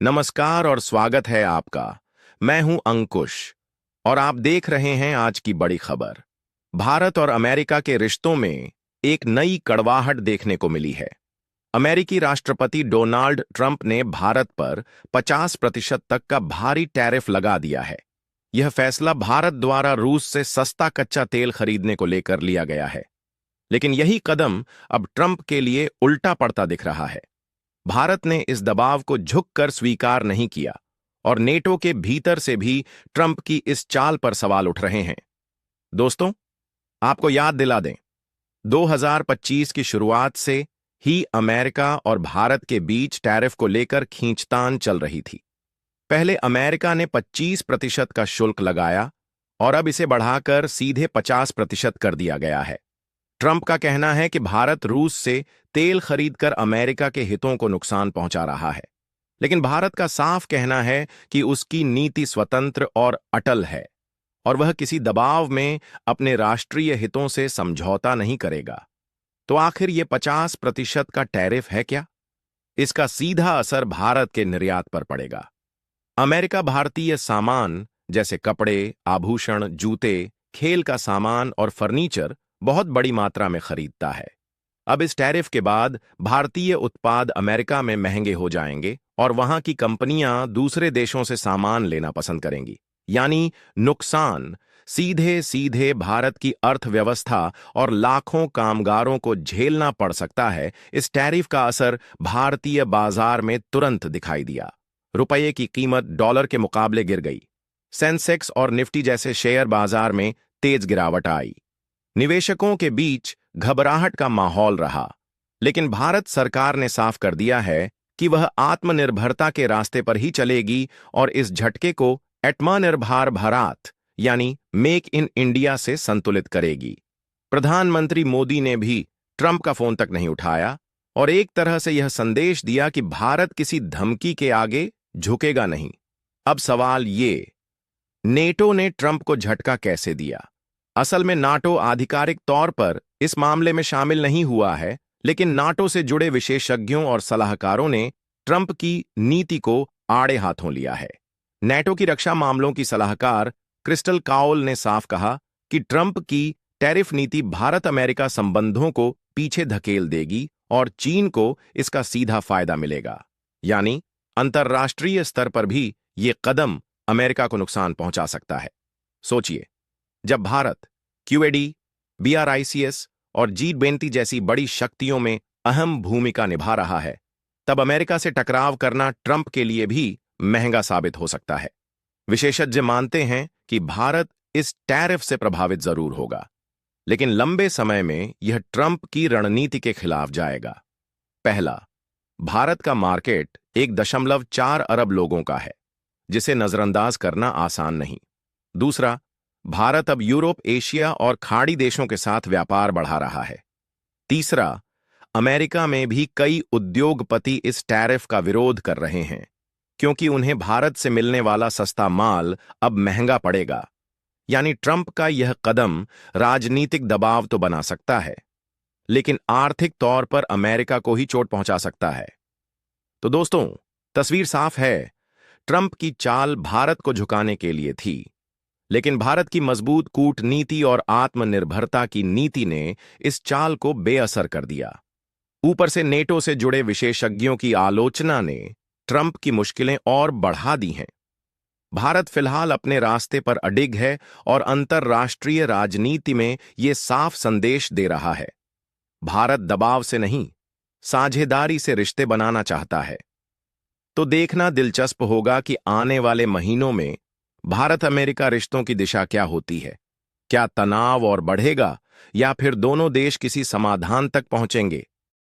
नमस्कार और स्वागत है आपका। मैं हूं अंकुश और आप देख रहे हैं आज की बड़ी खबर। भारत और अमेरिका के रिश्तों में एक नई कड़वाहट देखने को मिली है। अमेरिकी राष्ट्रपति डोनाल्ड ट्रंप ने भारत पर 50% तक का भारी टैरिफ लगा दिया है। यह फैसला भारत द्वारा रूस से सस्ता कच्चा तेल खरीदने को लेकर लिया गया है। लेकिन यही कदम अब ट्रंप के लिए उल्टा पड़ता दिख रहा है। भारत ने इस दबाव को झुककर स्वीकार नहीं किया और नेटो के भीतर से भी ट्रंप की इस चाल पर सवाल उठ रहे हैं। दोस्तों, आपको याद दिला दें, 2025 की शुरुआत से ही अमेरिका और भारत के बीच टैरिफ को लेकर खींचतान चल रही थी। पहले अमेरिका ने 25% का शुल्क लगाया और अब इसे बढ़ाकर सीधे 50% कर दिया गया है। ट्रंप का कहना है कि भारत रूस से तेल खरीदकर अमेरिका के हितों को नुकसान पहुंचा रहा है, लेकिन भारत का साफ कहना है कि उसकी नीति स्वतंत्र और अटल है और वह किसी दबाव में अपने राष्ट्रीय हितों से समझौता नहीं करेगा। तो आखिर ये 50% का टैरिफ है क्या? इसका सीधा असर भारत के निर्यात पर पड़ेगा। अमेरिका भारतीय सामान जैसे कपड़े, आभूषण, जूते, खेल का सामान और फर्नीचर बहुत बड़ी मात्रा में खरीदता है। अब इस टैरिफ के बाद भारतीय उत्पाद अमेरिका में महंगे हो जाएंगे और वहां की कंपनियां दूसरे देशों से सामान लेना पसंद करेंगी। यानी नुकसान सीधे सीधे भारत की अर्थव्यवस्था और लाखों कामगारों को झेलना पड़ सकता है। इस टैरिफ का असर भारतीय बाजार में तुरंत दिखाई दिया। रुपये की कीमत डॉलर के मुकाबले गिर गई। सेंसेक्स और निफ्टी जैसे शेयर बाजार में तेज गिरावट आई। निवेशकों के बीच घबराहट का माहौल रहा, लेकिन भारत सरकार ने साफ कर दिया है कि वह आत्मनिर्भरता के रास्ते पर ही चलेगी और इस झटके को आत्मनिर्भर भारत यानी मेक इन इंडिया से संतुलित करेगी। प्रधानमंत्री मोदी ने भी ट्रंप का फोन तक नहीं उठाया और एक तरह से यह संदेश दिया कि भारत किसी धमकी के आगे झुकेगा नहीं। अब सवाल ये, नेटो ने ट्रंप को झटका कैसे दिया? असल में नाटो आधिकारिक तौर पर इस मामले में शामिल नहीं हुआ है, लेकिन नाटो से जुड़े विशेषज्ञों और सलाहकारों ने ट्रंप की नीति को आड़े हाथों लिया है। नाटो की रक्षा मामलों की सलाहकार क्रिस्टल काउल ने साफ कहा कि ट्रंप की टैरिफ नीति भारत अमेरिका संबंधों को पीछे धकेल देगी और चीन को इसका सीधा फायदा मिलेगा। यानी अंतर्राष्ट्रीय स्तर पर भी ये कदम अमेरिका को नुकसान पहुंचा सकता है। सोचिए, जब भारत क्यूएडी, BRICS और G20 जैसी बड़ी शक्तियों में अहम भूमिका निभा रहा है, तब अमेरिका से टकराव करना ट्रंप के लिए भी महंगा साबित हो सकता है। विशेषज्ञ मानते हैं कि भारत इस टैरिफ से प्रभावित जरूर होगा, लेकिन लंबे समय में यह ट्रंप की रणनीति के खिलाफ जाएगा। पहला, भारत का मार्केट 1.4 अरब लोगों का है, जिसे नजरअंदाज करना आसान नहीं। दूसरा, भारत अब यूरोप, एशिया और खाड़ी देशों के साथ व्यापार बढ़ा रहा है। तीसरा, अमेरिका में भी कई उद्योगपति इस टैरिफ का विरोध कर रहे हैं, क्योंकि उन्हें भारत से मिलने वाला सस्ता माल अब महंगा पड़ेगा। यानी ट्रंप का यह कदम राजनीतिक दबाव तो बना सकता है, लेकिन आर्थिक तौर पर अमेरिका को ही चोट पहुंचा सकता है। तो दोस्तों, तस्वीर साफ है, ट्रंप की चाल भारत को झुकाने के लिए थी, लेकिन भारत की मजबूत कूटनीति और आत्मनिर्भरता की नीति ने इस चाल को बेअसर कर दिया। ऊपर से नेटो से जुड़े विशेषज्ञों की आलोचना ने ट्रंप की मुश्किलें और बढ़ा दी हैं। भारत फिलहाल अपने रास्ते पर अडिग है और अंतर्राष्ट्रीय राजनीति में यह साफ संदेश दे रहा है, भारत दबाव से नहीं, साझेदारी से रिश्ते बनाना चाहता है। तो देखना दिलचस्प होगा कि आने वाले महीनों में भारत अमेरिका रिश्तों की दिशा क्या होती है। क्या तनाव और बढ़ेगा या फिर दोनों देश किसी समाधान तक पहुंचेंगे?